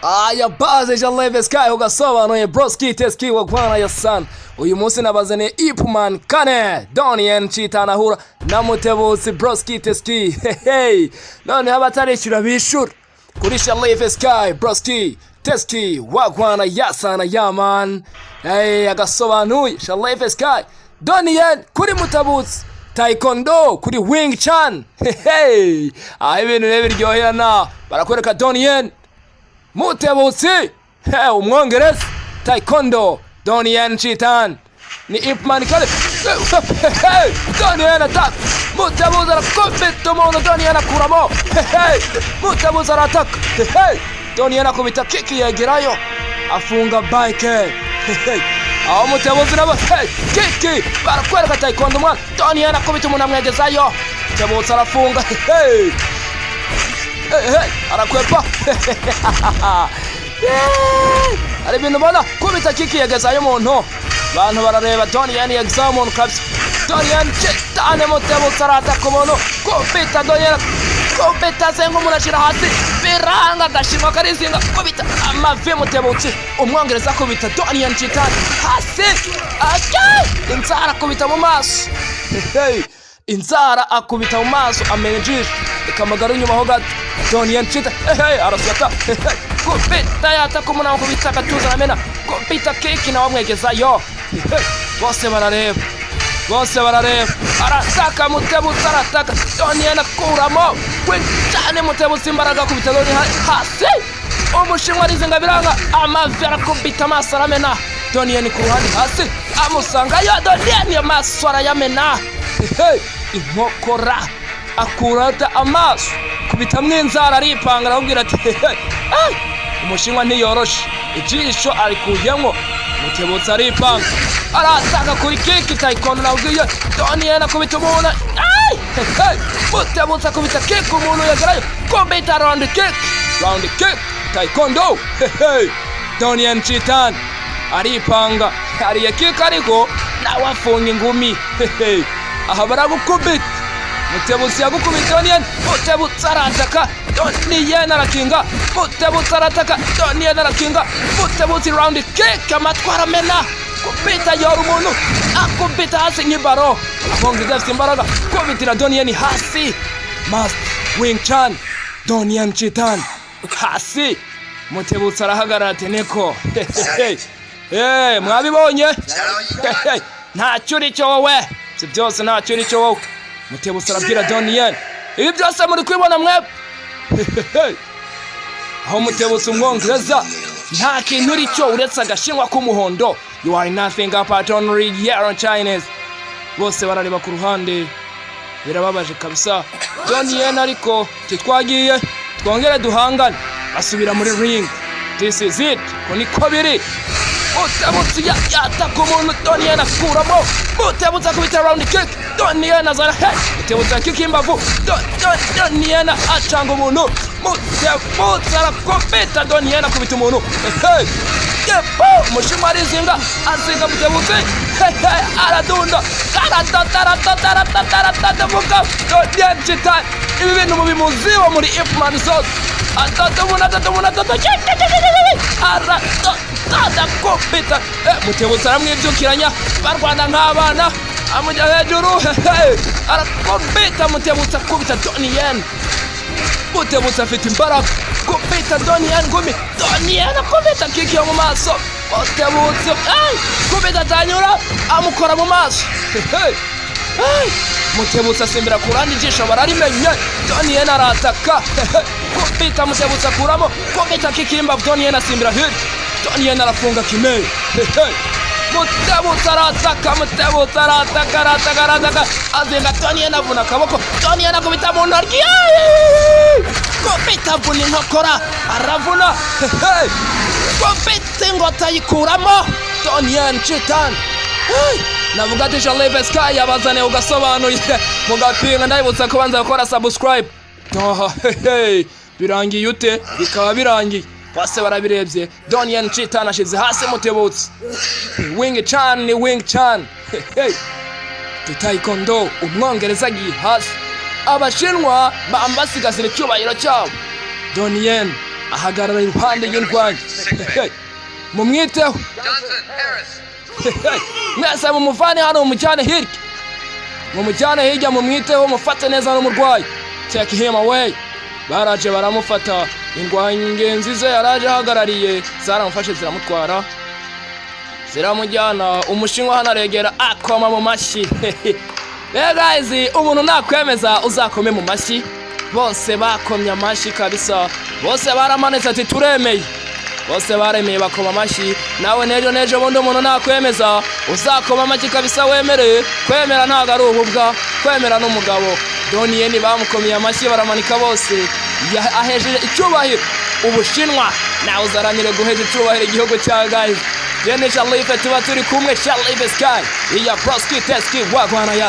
Aya baze Jaleve Sky ugasobanuye broski teski wagwana ya san. Uyu munsi nabazane Ipman Kane Donien Chitana hura na Mutebutsi broski teski. Hey none abatarishura bishura kuri Jaleve Sky broski teski wagwana ya sana ya man. Hey agasobanuye Jaleve Sky Donien kuri Mutebutsi Taekwondo kuri Wing Chun. Hey ibintu nebiryohera barakwereka Donien Mutebutsi umwongereza Taekwondo Donien Chitan ni Ipman Kane Donien attack Mutebutsi arakubita umuntu Donien akuramo Mutebutsi arataka Donien akubita kick yegerayo afunga bike aho Mutebutsi nabo kick barakwereka Taekwondo mwana Donien akubita umuntu amwegezayo Mutebutsi arafunga arakwepa ari bintu bana kubita kiki yagezayo umuntu bantu barareba Donien examon kabisa Donien Chitane Mutebutsi arataka umuntu kubita Donien kubita sengo munashira hasi biranga gashimwa karizinga kubita amavi Mutebutsi umwongereza kubita Donien Chitane hasi inzara kubita mu maso inzara akubita mu maso amenjisha ikamagara inyuma ho gato Donien Chitane arasata kubita yataka umuntu kubita gatuza amena kubita kiki na wamwegezayo bose barareba arataka Mutebutsi arataka Donien akuramo cyane Mutebutsi imbaraga kubita Donien hasi umushinwa rizinga biranga amavi arakubita amaso aramena Donien ku ruhande hasi amusangayo Donien amaso arayamena inkokora akurata amaso kubita mwinzara aripanga arabwira ati umushinwa ntiyoroshe ijisho arikuyemo Mutebutsi aripanga arataka kuri kick Taekwondo nabwiye Donien akubita umuntu Mutebutsi akubita kick umuntu yagerayo kubita round kick Taekwondo Donien Chitane aripanga ariye kick ariko nawe afunga ingumi aha baragukubita Mutebutsi yagukubita Donien Mutebutsi arataka Donien arakinga Mutebutsi arataka Donien arakinga Mutebutsi round kick amatwara mena kubita yoru umuntu akubita hasi nk'ibaro abongeza afite imbaraga kubitira Donien hasi Master Wing Chun Donien Chitane hasi Mutebutsi arahagarara ati neko mwabibonye ntacyo uri cyo wowe si byose ntacyo uri cyo wowe Mutebutsi arabwira Donien ibi byose muri kwibona mwebwe aho Mutebutsi umwongereza nta kintu uri cyo uretse agashimwa k'umuhondo you are nothing apart only yellow Chinese bose barareba ku ruhande birababaje kabisa Donien ariko titwagiye twongere duhangane asubira muri ring this is it ko biri Mutebutsi yataka umuntu Donien akuramo Mutebutsi akubita round kick Donien azara Mutebutsi akika imbavu Donien acanga umuntu Mutebutsi arakubita Donien akubita umuntu umushinwa arizinga azinga Mutebutsi aradunda muka Donien Chitane ibi bintu mubimuziho muri Ipman zose kubita Mutebutsi aramwibyukiranya barwana nk'abana amujya hejuru arakubita Mutebutsi akubita Donien Mutebutsi afite imbaraga kubita Donien ngumi Donien akubita kick yo mu maso Mutebutsi kubita tanyura amukora mu maso Mutebutsi asimbira kurandi ijisho bararimenye Donien arataka kubita Mutebutsi akuramo kubita kick imbavu Donien asimbira hirya Donien arafunga kimwe Mutebutsi arataka azinga Donien avuna akaboko Donien akubita mu ntoryi kubita avuna inkokora aravuna kubita ingota yikuramo Donien Chitane navuga ati Jaleve Sky yabazane ugasobanuye mugapinga ndabutsa ko banza gukora subscribe birangiye ute bikaba birangiye bose barabirebye Donien Chitane ashize hasi Mutebutsi Wing Chun Taekwondo umwongereza agiye hasi abashinwa bambasigasira icyubahiro cyabo Donien ahagarara iruhande y'indwanyi. Mumwiteho. Mwese mumuvane hano mumujyane hirya. Mumujyane hirya mumwiteho mufate neza n'umurwayi. Take him away. Baraje baramufata. Indwanyi ingenzi ze yaraje ahagarariye zaramufashe ziramutwara. Ziramujyana umushinwa hano aregera akoma mu mashyi. Guys, umuntu nakwemeza uzakome mu mashyi. Bose bakomye amashyi kabisa. Bose baramanitse ati turemeye. Bose baremeye bakoma amashyi. Nawe nejo bundi umuntu nakwemeza uzakoma amashyi kabisa wemere. Kwemera ntago ari uhubwa, kwemera n'umugabo. Donnie bamukomye amashyi baramanika bose. Ahejeje icyubahiro Ubushinwa. Nawe uzaranire guheza icyubahiro igihugu cya guys. Jene Shalife tuba turi kumwe Shalife Sky. Iya Proski Teski wagwana ya